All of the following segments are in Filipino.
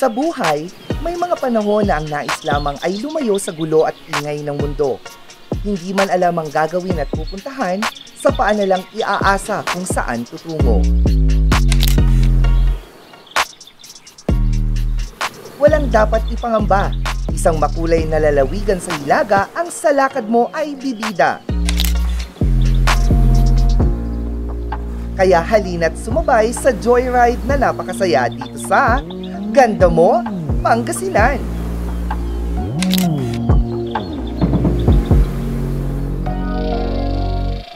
Sa buhay, may mga panahon na ang nais lamang ay lumayo sa gulo at ingay ng mundo. Hindi man alam ang gagawin at pupuntahan, sa paa na lang iaasa kung saan tutungo. Walang dapat ipangamba. Isang makulay na lalawigan sa hilaga, ang salakad mo ay bibida. Kaya halina't sumabay sa joyride na napakasaya dito sa Ganda Mo, Pangasinan.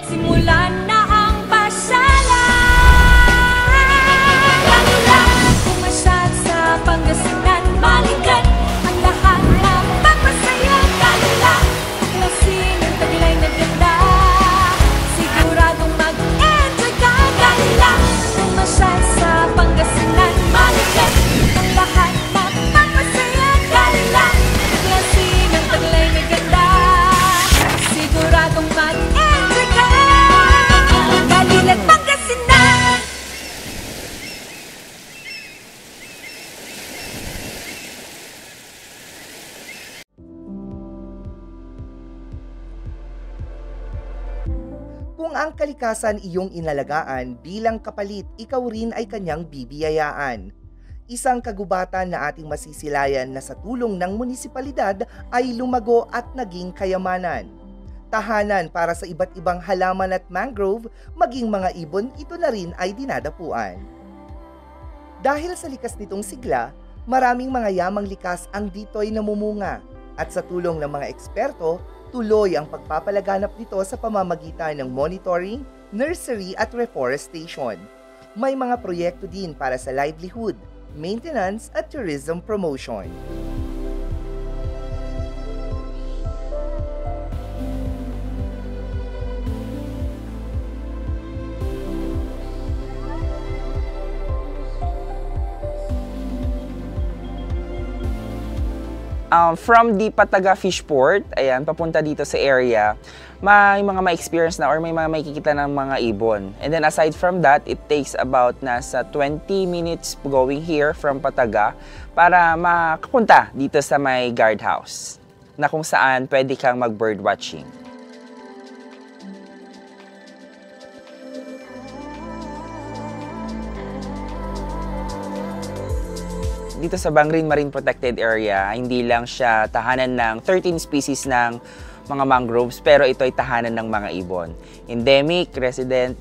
Simulan na ang pasyalan. Pumasyal sa Pangasinan, balikan ang lahat na magpapasaya. Kalula, klasin ang taglay na ganda. Siguradong mag-enjoy ka. Kalula, pumasyal sa Pangasinan, balikan ang lahat na magpapasaya. Kalula, klasin ang taglay na ganda. Siguradong mag-enjoy ka. Kalilan, Pangasinan. Kung ang kalikasan iyong inalagaan, bilang kapalit, ikaw rin ay kanyang bibiyayaan. Isang kagubatan na ating masisilayan na sa tulong ng munisipalidad ay lumago at naging kayamanan. Tahanan para sa iba't ibang halaman at mangrove, maging mga ibon, ito na rin ay dinadapuan. Dahil sa likas nitong sigla, maraming mga yamang likas ang dito'y namumunga at sa tulong ng mga eksperto, tuloy ang pagpapalaganap nito sa pamamagitan ng monitoring, nursery at reforestation. May mga proyekto din para sa livelihood, maintenance at tourism promotion. From the Pataga Fishport, ayan, papunta dito sa area, may mga ma-experience na or may mga makikita ng mga ibon. And then aside from that, it takes about nasa 20 minutes going here from Pataga para makapunta dito sa may guardhouse na kung saan pwede kang mag-bird watching. Dito sa Bangrin Marine Protected Area, hindi lang siya tahanan ng 13 species ng mga mangroves, pero ito ay tahanan ng mga ibon. Endemic, residents,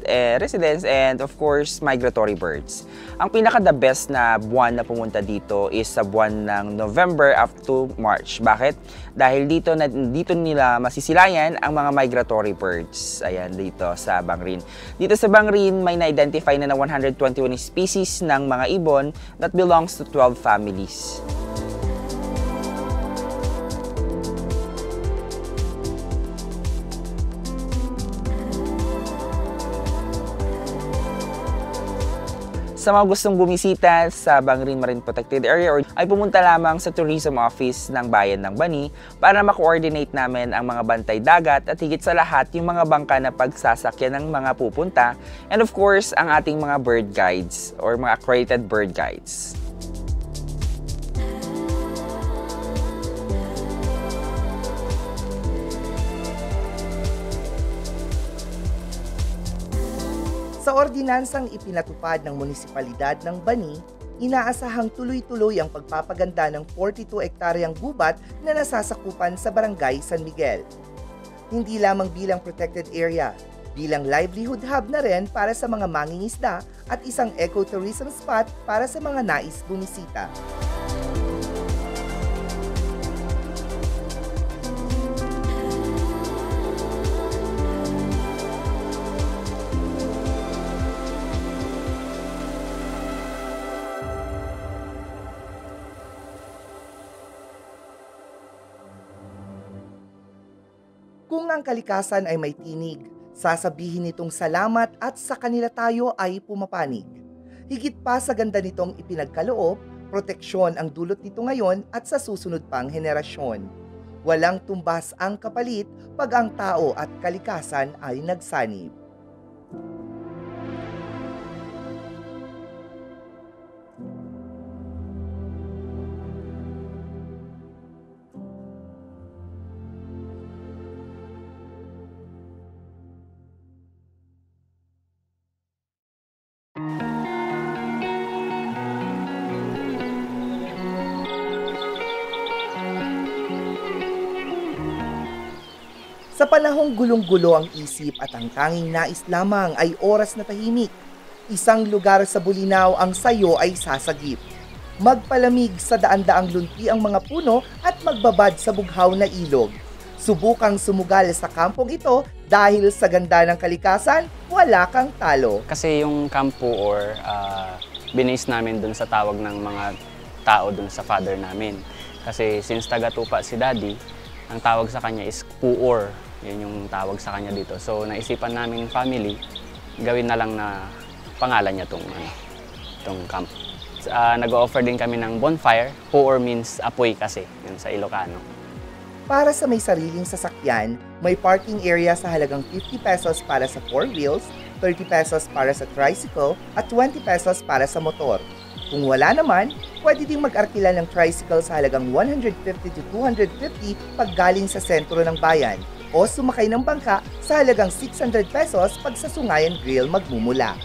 and of course, migratory birds. Ang pinaka-the best na buwan na pumunta dito is sa buwan ng November up to March. Bakit? Dahil dito nila masisilayan ang mga migratory birds. Ayan, dito sa Bangrin. Dito sa Bangrin, may na-identify na 121 species ng mga ibon that belongs to 12 families. Sa mga gustong bumisita sa Bangrin Marine Protected Area ay pumunta lamang sa Tourism Office ng Bayan ng Bani para ma-coordinate namin ang mga bantay dagat at higit sa lahat yung mga bangka na pagsasakyan ng mga pupunta, and of course ang ating mga bird guides or mga accredited bird guides. Sa ordinansang ipinatupad ng munisipalidad ng Bani, inaasahang tuloy-tuloy ang pagpapaganda ng 42 hektaryang gubat na nasasakupan sa Barangay San Miguel. Hindi lamang bilang protected area, bilang livelihood hub na rin para sa mga mangingisda at isang ecotourism spot para sa mga nais bumisita. Kung ang kalikasan ay may tinig, sasabihin nitong salamat at sa kanila tayo ay pumapanig. Higit pa sa ganda nitong ipinagkaloob, proteksyon ang dulot nito ngayon at sa susunod pang henerasyon. Walang tumbas ang kapalit pag ang tao at kalikasan ay nagsanib. Sa panahong gulong-gulo ang isip at ang tanging nais lamang ay oras na tahimik, isang lugar sa Bolinao ang sayo ay sasagip. Magpalamig sa daan-daang lunti ang mga puno at magbabad sa bughaw na ilog. Subukang sumugal sa kampong ito dahil sa ganda ng kalikasan, wala kang talo. Kasi yung Camp Puor, binase namin dun sa tawag ng mga tao dun sa father namin. Kasi since taga-tupa si daddy, ang tawag sa kanya is Puor. Yun yung tawag sa kanya dito. So naisipan namin family, gawin na lang na pangalan niya tong camp. Nag-offer din kami ng bonfire. Puor means apoy kasi, yun sa Ilocano. Para sa may sariling sasakyan, may parking area sa halagang 50 pesos para sa 4 wheels, 30 pesos para sa tricycle, at 20 pesos para sa motor. Kung wala naman, pwede ding mag-arkila ng tricycle sa halagang 150 to 250 pag galing sa sentro ng bayan o sumakay ng bangka sa halagang 600 pesos pag sa Sungayan Grill magmumula.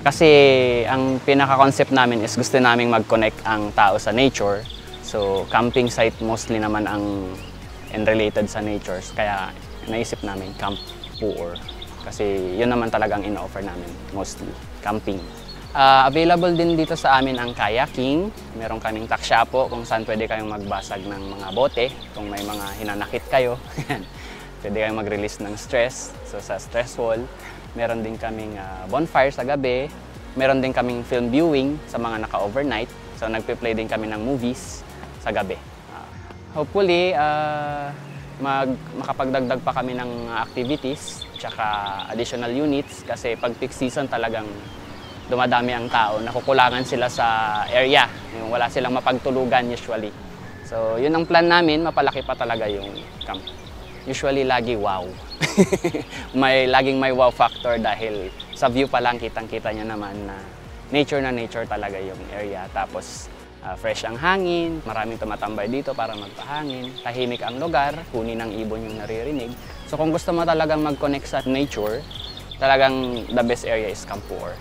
Kasi ang pinaka-concept namin is gusto naming mag-connect ang tao sa nature. So camping site mostly naman ang related sa nature. Kaya naisip namin Camp Puor. Kasi yun naman talagang in-offer namin mostly, camping. Available din dito sa amin ang kayaking. Meron kaming taksyapo kung saan pwede kayong magbasag ng mga bote. Kung may mga hinanakit kayo, pwede kayong mag-release ng stress. So sa stress wall, meron din kaming bonfire sa gabi. Meron din kaming film viewing sa mga naka-overnight. So nagpe-play din kami ng movies sa gabi. Hopefully, makapagdagdag pa kami ng activities tsaka additional units kasi pag peak season talagang dumadami ang tao, nakukulangan sila sa area, yung wala silang mapagtulugan usually. So yun ang plan namin, mapalaki pa talaga yung camp. Usually lagi wow. Laging may wow factor dahil sa view pa lang kitang-kita niya naman na nature talaga yung area. Tapos fresh ang hangin, maraming tumatambay dito para magpahangin, tahimik ang lugar, huni ng ibon yung naririnig. So kung gusto mo talagang mag-connect sa nature, talagang the best area is Camp Puor.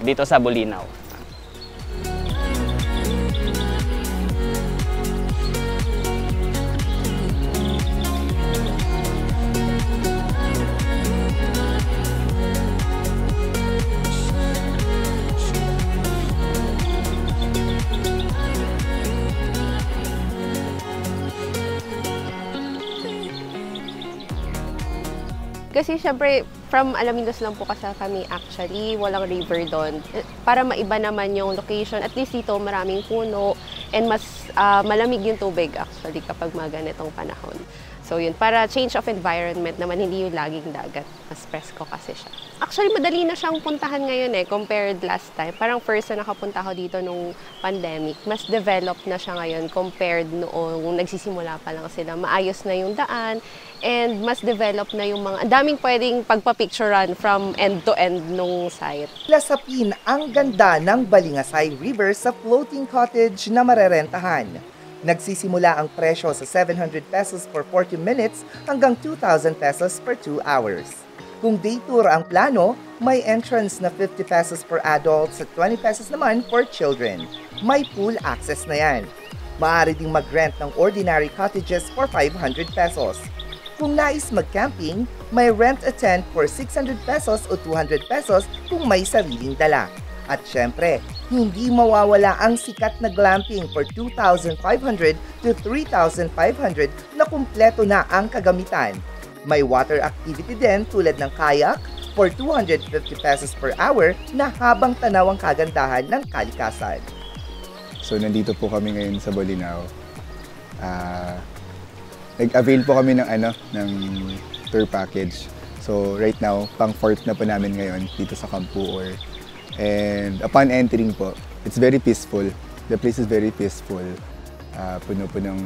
Dito sa Bolinao. Kasi syempre, from Alaminos lang po kasi kami actually, walang river doon. Para maiba naman yung location, at least dito maraming puno and mas malamig yung tubig actually kapag mga ganitong panahon. So yun, para change of environment naman, hindi yung laging dagat. Mas presko kasi siya. Actually, madali na siyang puntahan ngayon compared last time. Parang first na nakapunta ako dito nung pandemic. Mas developed na siya ngayon compared noong nagsisimula pa lang sila. Maayos na yung daan and mas developed na yung mga, daming pwedeng pagpa-picturean from end to end nung site. Lasapin ang ganda ng Balingasay River sa floating cottage na marerentahan. Nagsisimula ang presyo sa 700 pesos for 40 minutes hanggang 2,000 pesos per 2 hours. Kung day tour ang plano, may entrance na 50 pesos per adults at 20 pesos naman for children. May pool access na yan. Maaari ding mag-rent ng ordinary cottages for 500 pesos. Kung nais mag-camping, may rent a tent for 600 pesos o 200 pesos kung may sariling dala. At syempre, hindi mawawala ang sikat na glamping for 2,500 to 3,500 na kumpleto na ang kagamitan. May water activity din tulad ng kayak for 250 pesos per hour na habang tanaw ang kagandahan ng kalikasan. So nandito po kami ngayon sa Bolinao. Nag-avail po kami ng tour package. So right now, pang 4th na po namin ngayon dito sa Camp Puor. And upon entering po, it's very peaceful. The place is very peaceful. Puno po ng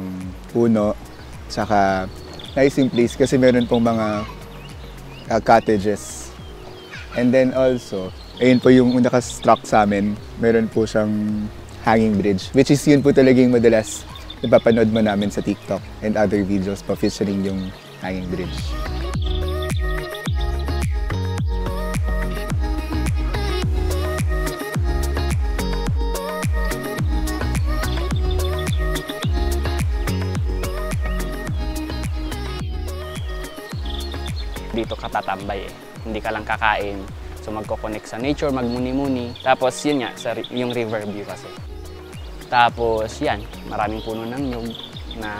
puno. Tsaka nice yung place kasi meron pong mga cottages. And then also, ayun po yung nakastruck sa amin, meron po siyang hanging bridge. Which is yun po talaga yung madalas napapanood mo namin sa TikTok and other videos pa featuring yung hanging bridge. dito ka tatambay eh. Hindi ka lang kakain. So magko-connect sa nature, magmuni-muni. Tapos yun nga, yung river view kasi. Tapos yan, maraming puno ng nyug na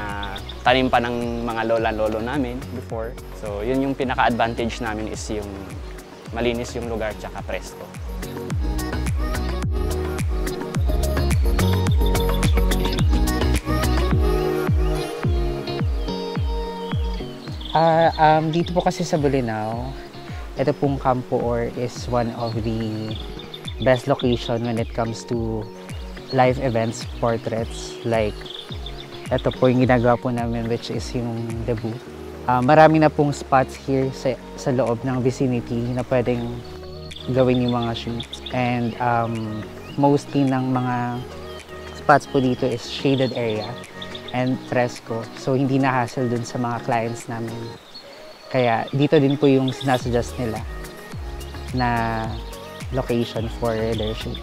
tanim pa ng mga lola-lolo namin before. So yun yung pinaka-advantage namin is yung malinis yung lugar tsaka presko. Dito po kasi sa Bolinao, ito pong Campo Or is one of the best location when it comes to live events, portraits. Like, ito po yung ginagawa po namin, which is yung debut. Marami na pong spots here sa loob ng vicinity na pwedeng gawin yung mga shoots. And mostly ng mga spots po dito is shaded area and fresco. So, hindi na hassle dun sa mga clients namin. Kaya dito din po yung sinasuggest nila na location for their shoot.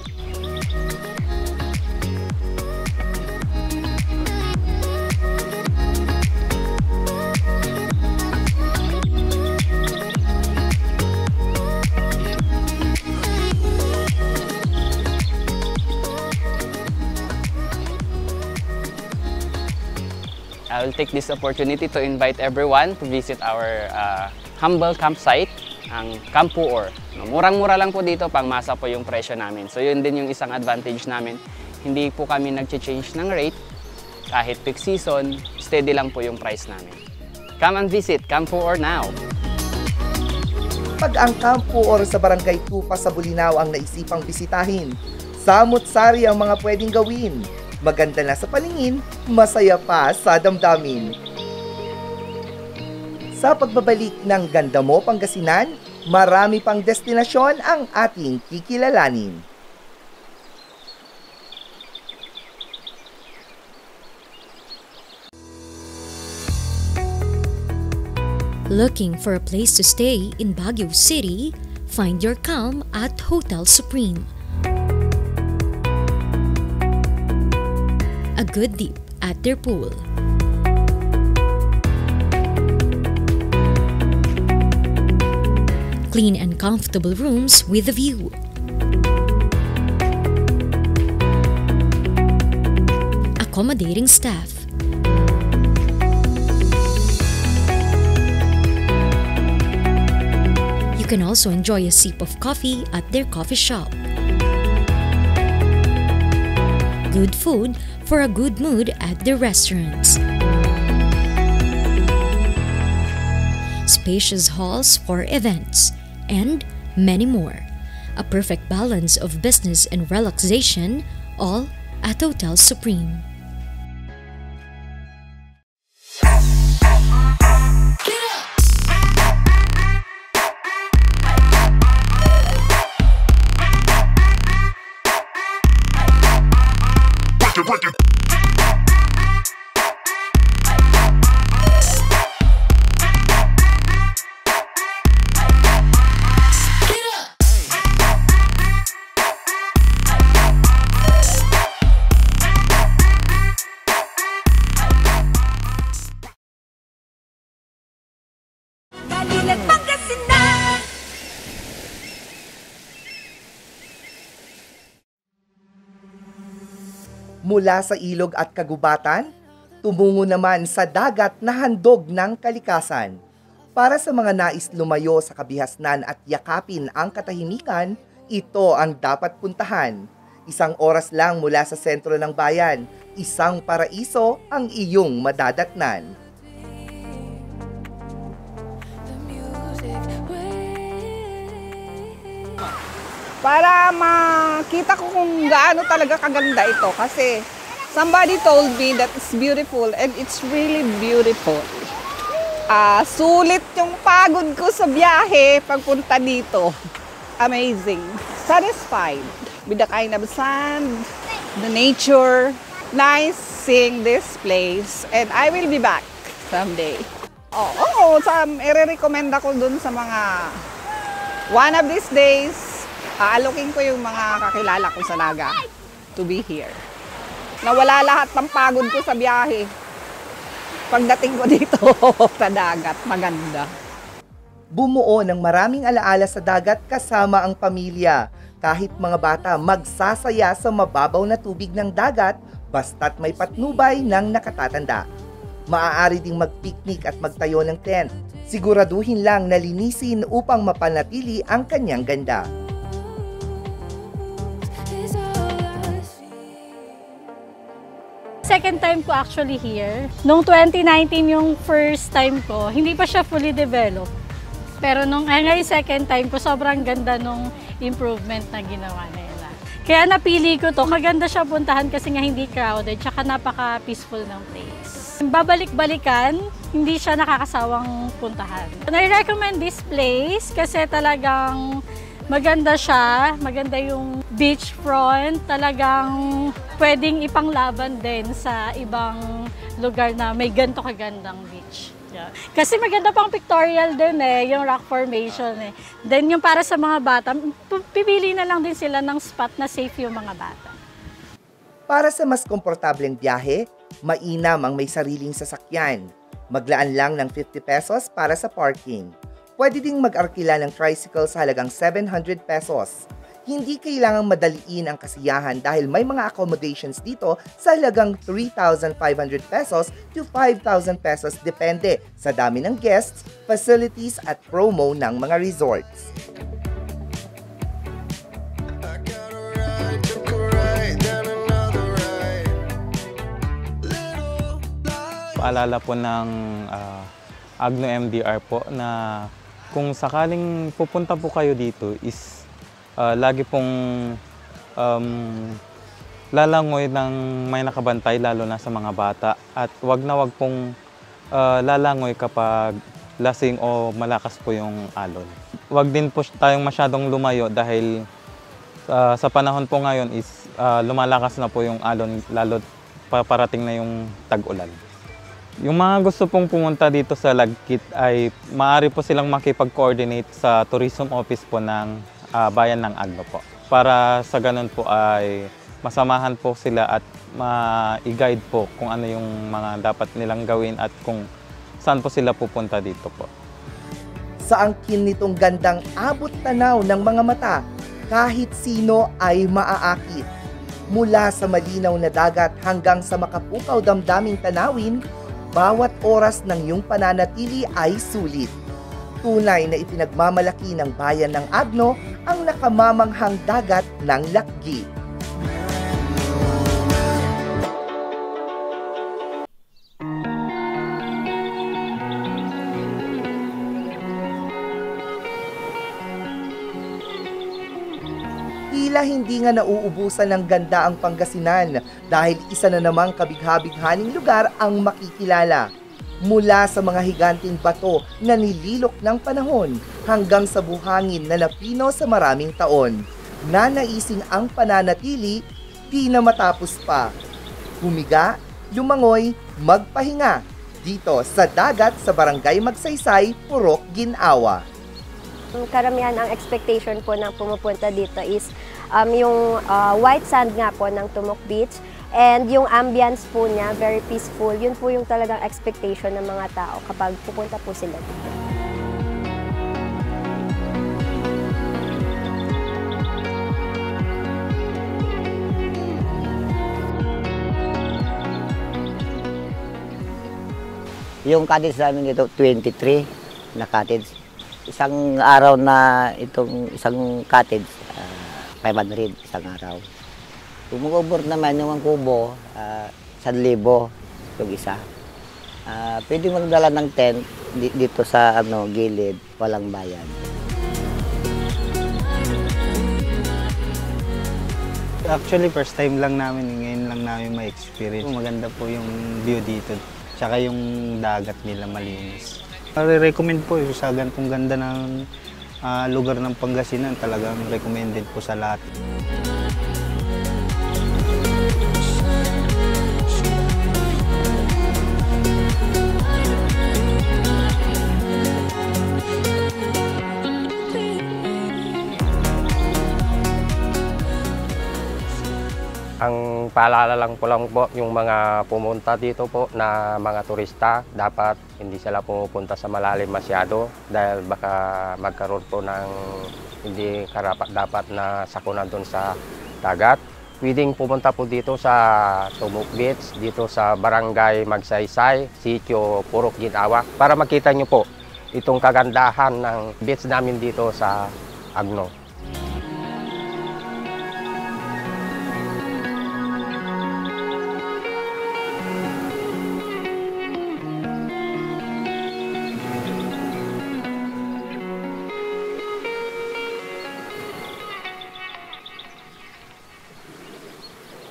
I will take this opportunity to invite everyone to visit our humble campsite, ang Campo Or. Murang-mura lang po dito, pangmasa po yung presyo namin. So yun din yung isang advantage namin. Hindi po kami nag-change ng rate. Kahit peak season, steady lang po yung price namin. Come and visit Campo Or now! Pag ang Campo Or sa Barangay Tupa sa Bolinao ang naisipang bisitahin, samot-sari ang mga pwedeng gawin. Maganda na sa paningin, masaya pa sa damdamin. Sa pagbabalik ng Ganda Mo, Pangasinan, marami pang destinasyon ang ating kikilalanin. Looking for a place to stay in Baguio City? Find your calm at Hotel Supreme. A good dip at their pool. Clean and comfortable rooms with a view. Accommodating staff. You can also enjoy a sip of coffee at their coffee shop. Good food for a good mood at the restaurants. Spacious halls for events, and many more. A perfect balance of business and relaxation, all at Hotel Supreme. Kalilat Pangasinan. Mula sa ilog at kagubatan, tumungo naman sa dagat na handog ng kalikasan. Para sa mga nais lumayo sa kabihasnan at yakapin ang katahimikan, ito ang dapat puntahan. 1 oras lang mula sa sentro ng bayan, isang paraiso ang iyong madadatnan. Para makita ko kung gaano talaga kaganda ito kasi somebody told me that it's beautiful and it's really beautiful. Sulit yung pagod ko sa biyahe pagpunta dito. Amazing. Satisfied with the kind of sand, the nature. Nice seeing this place and I will be back someday. I-recommend ako dun sa mga one of these days. Aalokin ko yung mga kakilala ko sa Naga to be here. Nawala lahat ng pagod ko sa biyahe. Pagdating ko dito sa dagat, maganda. Bumuo ng maraming alaala sa dagat kasama ang pamilya. Kahit mga bata magsasaya sa mababaw na tubig ng dagat basta't may patnubay ng nakatatanda. Maaari ding mag-picnic at magtayo ng tent. Siguraduhin lang na linisin upang mapanatili ang kanyang ganda. Second time ko actually here. Noong 2019 yung first time ko, hindi pa siya fully developed. Pero ngayon second time ko, sobrang ganda nung improvement na ginawa nila. Kaya napili ko to. Maganda siya puntahan kasi nga hindi crowded, tsaka napaka-peaceful ng place. Babalik-balikan, hindi siya nakakasawang puntahan. I-recommend this place kasi talagang maganda siya, maganda yung beachfront, talagang pwedeng ipanglaban din sa ibang lugar na may ganito kagandang beach. Yeah. Kasi maganda pang pictorial din yung rock formation eh. Then yung para sa mga bata, pipili na lang din sila ng spot na safe yung mga bata. Para sa mas komportableng biyahe, mainam ang may sariling sasakyan. Maglaan lang ng 50 pesos para sa parking. Pwede ding mag-arkila ng tricycle sa halagang 700 pesos. Hindi kailangang madaliin ang kasiyahan dahil may mga accommodations dito sa halagang 3,500 pesos to 5,000 pesos depende sa dami ng guests, facilities at promo ng mga resorts. Paalala po ng Agno MDR po na kung sakaling pupunta po kayo dito is lagi pong lalangoy ng may nakabantay lalo na sa mga bata at wag pong lalangoy kapag lasing o malakas po yung alon. Wag din po tayong masyadong lumayo dahil sa panahon po ngayon is lumalakas na po yung alon lalo paparating na yung tag-ulan. Yung mga gusto pong pumunta dito sa Lagkit ay maaari po silang makipag-coordinate sa tourism office po ng bayan ng Agno po. Para sa ganun po ay masamahan po sila at ma-guide po kung ano yung mga dapat nilang gawin at kung saan po sila pupunta dito po. Sa angkin nitong gandang abot tanaw ng mga mata, kahit sino ay maaakit. Mula sa malinaw na dagat hanggang sa makapukaw damdaming tanawin, bawat oras ng iyong pananatili ay sulit. Tunay na ipinagmamalaki ng bayan ng Agno ang nakamamanghang dagat ng Lakgi. Tila hindi nga nauubusan ng ganda ang Pangasinan dahil isa na namang kabigha-bighaning lugar ang makikilala. Mula sa mga higanting bato na nililok ng panahon hanggang sa buhangin na napino sa maraming taon. Nanaising ang pananatili, di na matapos pa. Humiga, lumangoy, magpahinga dito sa dagat sa Barangay Magsaysay, Purok, Ginhawa. Karamihan ang expectation po ng pumupunta dito is yung white sand nga po ng Tumok Beach and yung ambience po niya, very peaceful. Yun po yung talagang expectation ng mga tao kapag pupunta po sila dito. Yung cottage namin dito, 23 na cottage. Isang araw na itong isang cottage, 500 isang araw. Kung mag-over naman yung kubo, 1,000 yung isa. Pwede magdala ng tent dito sa gilid, walang bayan. Actually, first time lang namin, ngayon lang namin ma-experience. Maganda po yung view dito, tsaka yung dagat nila malinis. I-recommend po sa ganitong ganda ng lugar ng Pangasinan, talagang recommended po sa lahat. Ang paalala lang po yung mga pumunta dito po na mga turista, dapat hindi sila pumupunta sa malalim masyado dahil baka magkaroon po ng hindi karapat-dapat na sakuna doon sa dagat. Pwedeng pumunta po dito sa Tumok Beach, dito sa Barangay Magsaysay, Sitio Purok Ginawak, para makita nyo po itong kagandahan ng beach namin dito sa Agno.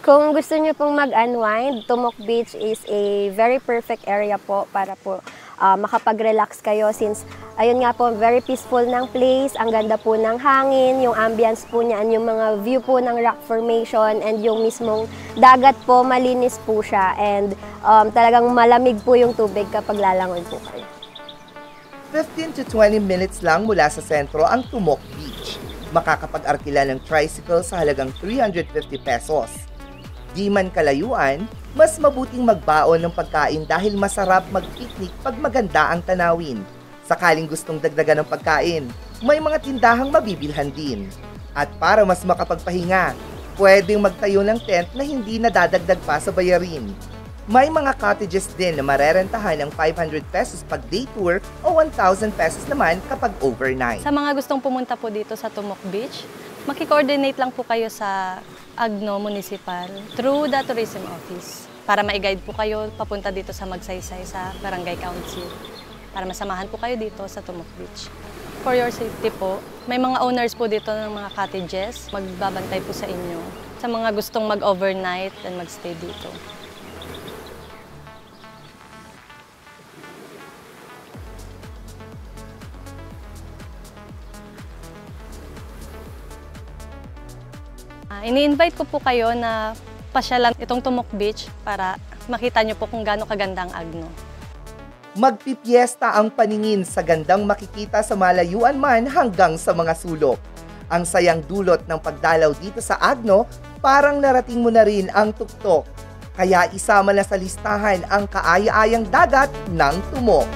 Kung gusto niyo pong mag-unwind, Tumok Beach is a very perfect area po para po makapag-relax kayo since ayun nga po, very peaceful ng place, ang ganda po ng hangin, yung ambience po niyan, yung mga view po ng rock formation and yung mismong dagat po, malinis po siya and talagang malamig po yung tubig kapag lalangoy po kayo. 15 to 20 minutes lang mula sa sentro ang Tumok Beach. Makakapag-arkila ng tricycle sa halagang 350 pesos. Di man kalayuan, mas mabuting magbaon ng pagkain dahil masarap mag-picnic pag maganda ang tanawin. Sakaling gustong dagdagan ng pagkain, may mga tindahang mabibilhan din. At para mas makapagpahinga, pwedeng magtayo ng tent na hindi nadadagdag pa sa bayarin. May mga cottages din na marerentahan ng 500 pesos pag day tour o 1,000 pesos naman kapag overnight. Sa mga gustong pumunta po dito sa Tumok Beach, maki-coordinate lang po kayo sa Agno Municipal through the Tourism Office para ma-guide po kayo papunta dito sa Magsaysay sa Barangay Council para masamahan po kayo dito sa Tumok Beach. For your safety po, may mga owners po dito ng mga cottages, magbabantay po sa inyo sa mga gustong mag-overnight and magstay dito. Ini-invite ko po kayo na pasyalan itong Tumok Beach para makita nyo po kung gaano kaganda ang Agno. Magpipiesta ang paningin sa gandang makikita sa malayuan man hanggang sa mga sulok. Ang sayang dulot ng pagdalaw dito sa Agno, parang narating mo na rin ang tuktok. Kaya isama na sa listahan ang kaaya-ayang dagat ng Tumok.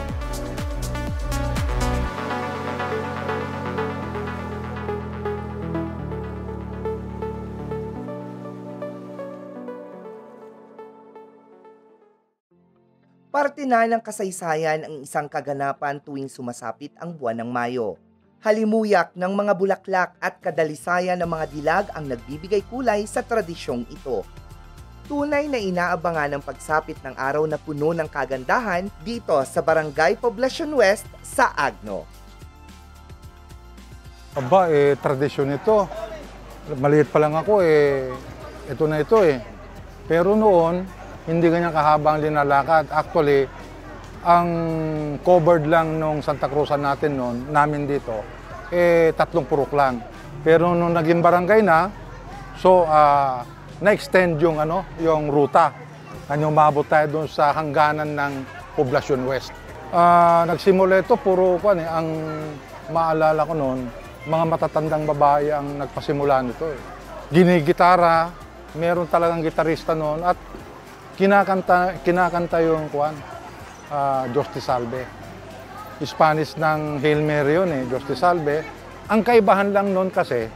Parte na ng kasaysayan ang isang kaganapan tuwing sumasapit ang buwan ng Mayo. Halimuyak ng mga bulaklak at kadalisayan ng mga dilag ang nagbibigay kulay sa tradisyong ito. Tunay na inaabangan ang pagsapit ng araw na puno ng kagandahan dito sa Barangay Poblacion West sa Agno. Aba, tradisyon ito. Maliit pa lang ako, ito na ito eh. Pero noon, hindi ganyan kahaba ang linalakad. Actually, ang covered lang nung Santa Cruzan natin noon, namin dito, 3 purok lang. Pero nung naging barangay na, so na-extend yung yung ruta. Umabot tayo doon sa hangganan ng Poblacion West. Nagsimula ito puro ang maalala ko noon, mga matatandang babae ang nagpasimula nito. Ginigitara, meron talagang gitarista noon at kinakanta yung Diyos Te Salve. Spanish ng Hail Mary yun Diyos Te Salve. Ang kaibahan lang noon kasi,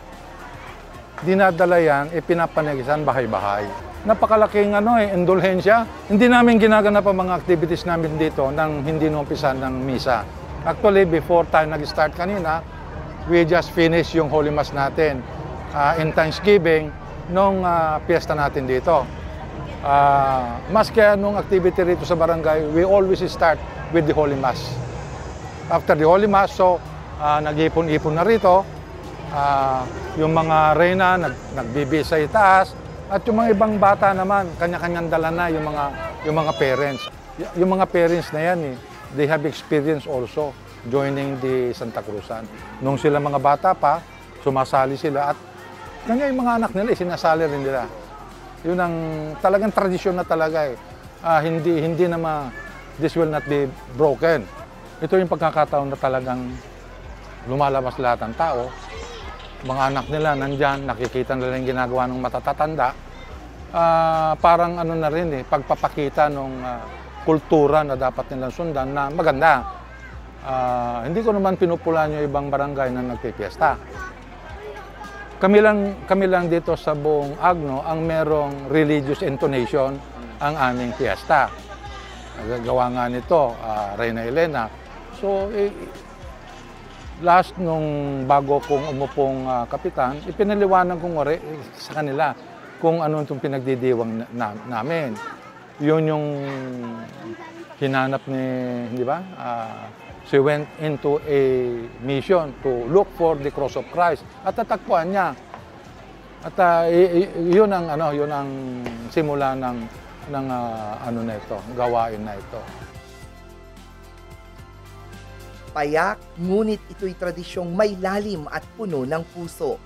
dinadala yan, pinapanigisan bahay-bahay. Napakalaking indulhensya. Hindi namin ginaganap ang mga activities namin dito nang hindi numpisan ng misa. Actually, before tayo nag-start kanina, we just finished yung Holy Mass natin in Thanksgiving nung piyesta natin dito. Mas kaya nung activity rito sa barangay, we always start with the Holy Mass. After the Holy Mass, so nag-ipon-ipon na rito. Yung mga reyna nagbibisa itaas at yung mga ibang bata naman, kanya-kanyang dala na yung mga parents. Yung mga parents na yan, they have experience also joining the Santa Cruzan. Nung sila mga bata pa, sumasali sila at kanya yung mga anak nila, sinasali rin nila. Yun ang talagang tradisyon na talaga hindi na this will not be broken. Ito yung pagkakataon na talagang lumalabas lahat ng tao. Mga anak nila nandyan, nakikita nila yung ginagawa ng matatatanda. parang ano na rin pagpapakita ng kultura na dapat nilang sundan na maganda. Hindi ko naman pinupulan yung ibang barangay na nagpipiesta. Kami lang dito sa buong Agno ang merong religious intonation ang aming fiesta. Nagagawa nga nito, Reyna Elena. So, last nung bago kong umupong kapitan, ipinaliwanag ko sa kanila kung ano itong pinagdidiwang namin. Yun yung hinanap di ba? She went into a mission to look for the cross of Christ at natakpuan niya. At yun ang simula ng na ito, gawain na ito. Payak, ngunit ito'y tradisyong may lalim at puno ng puso.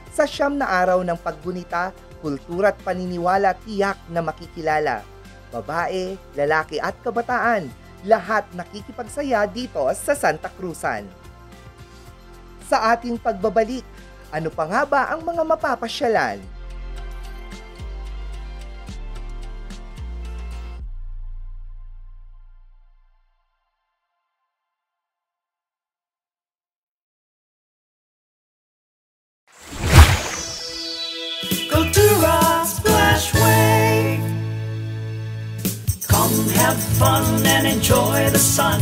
Sa 9 na araw ng paggunita, kultura at paniniwala tiyak na makikilala. Babae, lalaki at kabataan, lahat nakikipagsaya dito sa Santa Cruzan. Sa ating pagbabalik, ano pa nga ba ang mga mapapasyalan? Kultura Splashway. Come have fun and enjoy the sun.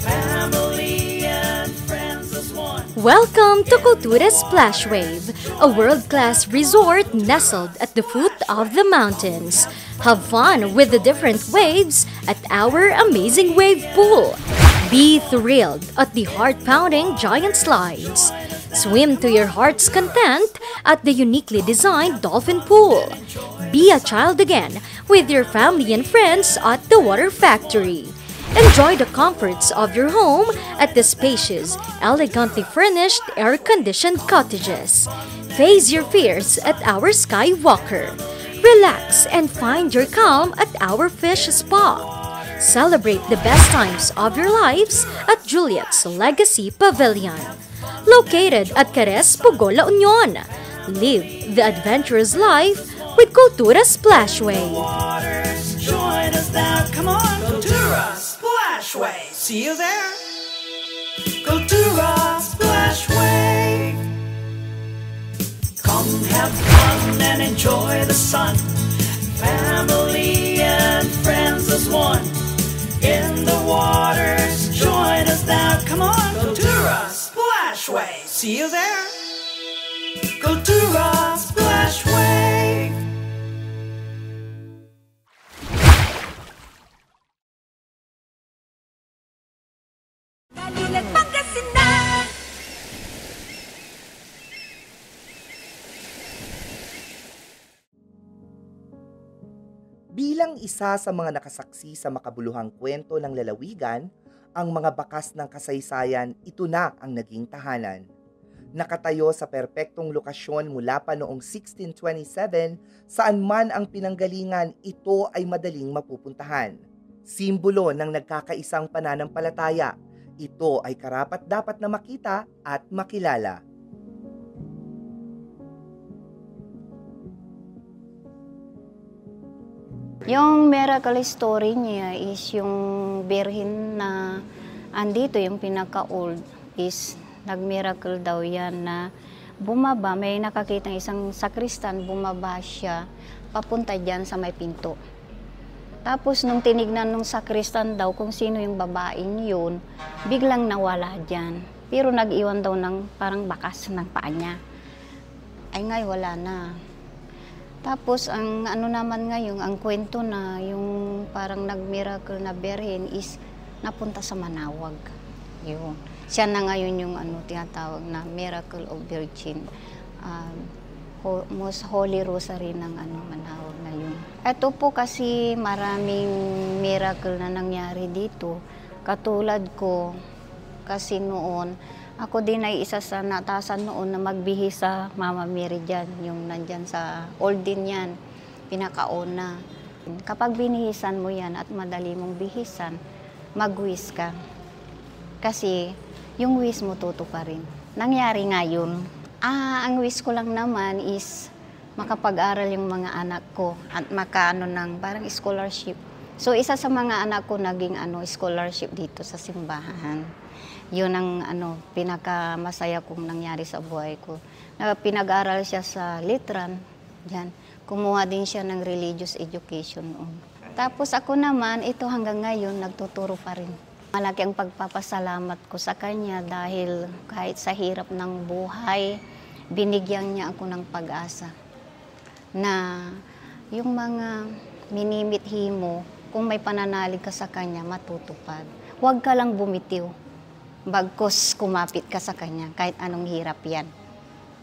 Family and friends as one. Welcome to Kultura Splash Wave, a world-class resort nestled at the foot of the mountains. Have fun with the different waves at our amazing wave pool. Be thrilled at the heart-pounding giant slides. Swim to your heart's content at the uniquely designed dolphin pool. Be a child again with your family and friends at the Water Factory. Enjoy the comforts of your home at the spacious, elegantly furnished, air-conditioned cottages. Face your fears at our Skywalker. Relax and find your calm at our fish spa. Celebrate the best times of your lives at Juliet's Legacy Pavilion. Located at Cares, Pugola, Union. Live the adventurous life with Kultura Splashway. Join us now, come on, Kultura Splashway. See you there. Kultura Splashway. Come have fun and enjoy the sun. Family and friends as one. In the waters, join us now, come on, Kultura Splashway. See you there. Kultura Splashway. Balilan Pangasinan. Bilang isa sa mga nakasaksi sa makabuluhang kwento ng lalawigan, ang mga bakas ng kasaysayan, ito na ang naging tahanan. Nakatayo sa perpektong lokasyon mula pa noong 1627, saan man ang pinanggalingan, ito ay madaling mapupuntahan. Simbolo ng nagkakaisang pananampalataya, ito ay karapat-dapat na makita at makilala. Yung miracle story niya is yung birhin na andito, yung pinaka-old is nag-miracle daw yan na bumaba, may nakakita isang sakristan, bumaba siya, papunta dyan sa may pinto. Tapos nung tinignan nung sakristan daw kung sino yung babaeng yun, biglang nawala dyan. Pero nag-iwan daw ng parang bakas ng paa niya. Ay ngay, wala na. Tapos ang ano naman ngayon, ang kwento na yung parang nag-miracle na birhen is napunta sa Manawag. Yun. Siya na ngayon yung ano tinatawag na Miracle of Virgin. Most Holy Rosary ng ano Manawag na yun. Ito po kasi maraming miracle na nangyari dito. Katulad ko, kasi noon, ako din ay isa sa natasan noon na magbihis sa Mama Mary dyan, yung nandyan sa old din yan, pinakauna. Kapag binihisan mo yan at madali mong bihisan, mag-wish ka. Kasi yung wish mo tutuparin. Nangyari nga yun. Ang wish ko lang naman is makapag-aral yung mga anak ko at makaano ng parang scholarship. So isa sa mga anak ko naging scholarship dito sa simbahan. Yun ang pinakamasaya kong nangyari sa buhay ko. Pinag-aral siya sa Litran, diyan. Kumuha din siya ng religious education noon. Tapos ako naman, ito hanggang ngayon, nagtuturo pa rin. Malaki ang pagpapasalamat ko sa kanya dahil kahit sa hirap ng buhay, binigyan niya ako ng pag-asa na yung mga minimithi mo, kung may pananalig ka sa kanya, matutupad. Huwag ka lang bumitiw, bagkus kumapit ka sa kanya, kahit anong hirap yan.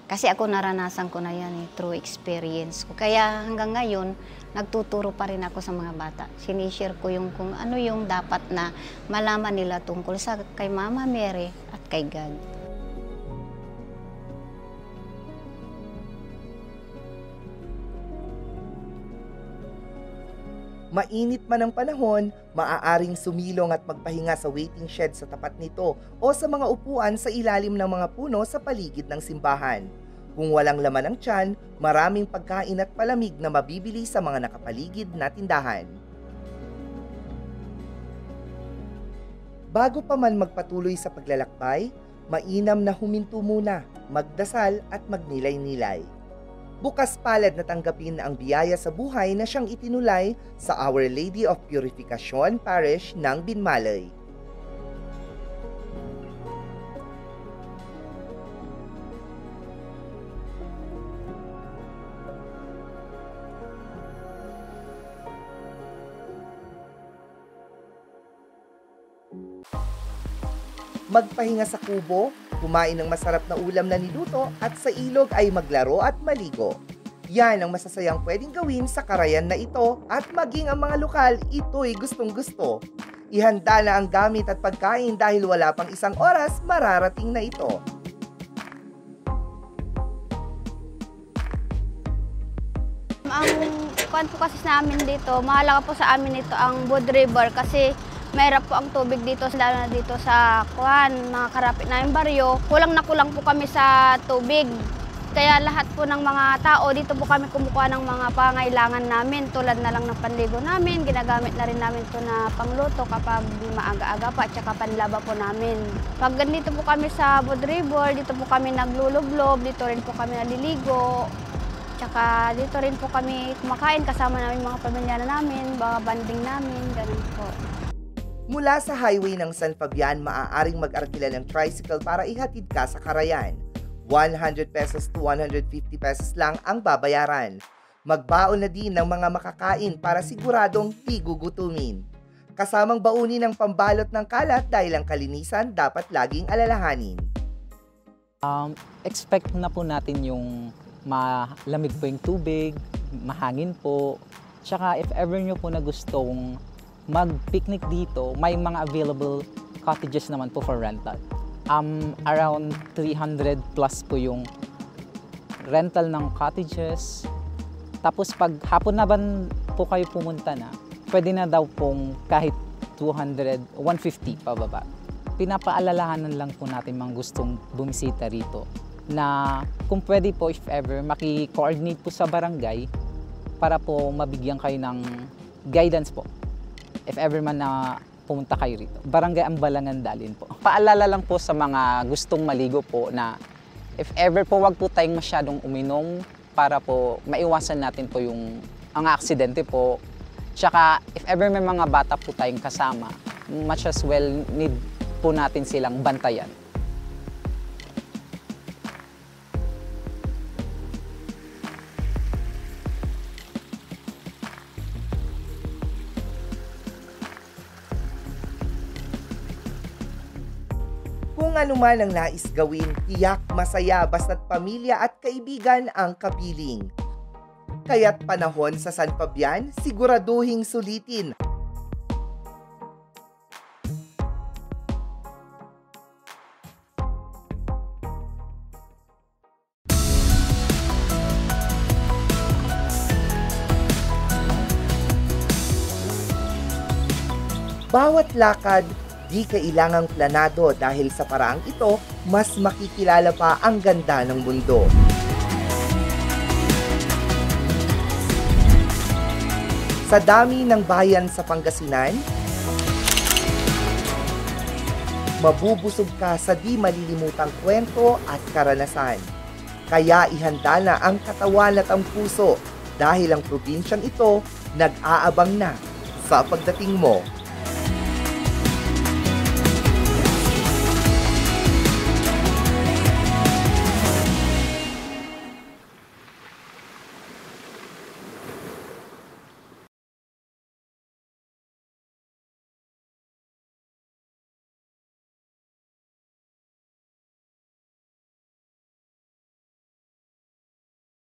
Kasi ako naranasan ko na yan, through experience ko. Kaya hanggang ngayon, nagtuturo pa rin ako sa mga bata. Sinishare ko yung kung ano yung dapat na malaman nila tungkol sa kay Mama Mary at kay God. Mainit man ang panahon, maaaring sumilong at magpahinga sa waiting shed sa tapat nito o sa mga upuan sa ilalim ng mga puno sa paligid ng simbahan. Kung walang laman ang tiyan, maraming pagkain at palamig na mabibili sa mga nakapaligid na tindahan. Bago pa man magpatuloy sa paglalakbay, mainam na huminto muna, magdasal at magnilay-nilay. Bukas palad na tanggapin ang biyaya sa buhay na siyang itinulay sa Our Lady of Purification Parish ng Binmalay. Magpahinga sa kubo, kumain ng masarap na ulam na niluto at sa ilog ay maglaro at maligo. Yan ang masasayang pwedeng gawin sa karayan na ito at maging ang mga lokal, ito'y gustong-gusto. Ihanda na ang gamit at pagkain dahil wala pang isang oras mararating na ito. Ang kuwan po kasi sa amin dito, mahalaga po sa amin ito ang Wood River kasi mahirap po ang tubig dito, lalo na dito sa mga karapit namin baryo. Kulang na kulang po kami sa tubig. Kaya lahat po ng mga tao, dito po kami kumukuha ng mga pangailangan namin. Tulad na lang ng panligo namin, ginagamit na rin namin ito na pangluto kapag maaga-aga pa, at saka panlaba po namin. Pag dito po kami sa Wood River, dito po kami naglulublob, dito rin po kami naliligo. Tsaka dito rin po kami kumakain kasama namin mga pamilya namin, mga banding namin, ganun po. Mula sa highway ng San Fabian, maaaring mag-arkila ng tricycle para ihatid ka sa Carayan. 100 pesos to 150 pesos lang ang babayaran. Magbaon na din ng mga makakain para siguradong di gugutumin. Kasamang baunin ng pambalot ng kalat dahil ang kalinisan dapat laging alalahanin. Expect na po natin yung malamig po yung tubig, mahangin po. Tsaka if ever nyo po na gustong mag-picnic dito, may mga available cottages naman po for rental. Around 300 plus po yung rental ng cottages. Tapos pag hapon na ba po kayo pumunta na, pwede na daw pong kahit 200, 150 pababa. Pinapaalalahanan lang po natin mga gustong bumisita rito na kung pwede po if ever maki-coordinate po sa barangay para po mabigyan kayo ng guidance po. If ever man na pumunta kayo rito. Barangay Ambalangan Dalin po. Paalala lang po sa mga gustong maligo po na if ever po wag po tayong masyadong uminom para po maiwasan natin po yung ang aksidente po. Tsaka if ever may mga bata po tayong kasama, much as well need po natin silang bantayan. Kung ano man ang nais gawin, tiyak masaya basta't pamilya at kaibigan ang kapiling. Kaya't panahon sa San Fabian, siguraduhing sulitin. Bawat lakad, di kailangang planado dahil sa paraang ito, mas makikilala pa ang ganda ng mundo. Sa dami ng bayan sa Pangasinan, mabubusog ka sa di malilimutang kwento at karanasan. Kaya ihanda na ang katawan at ang puso dahil ang probinsyang ito nag-aabang na sa pagdating mo.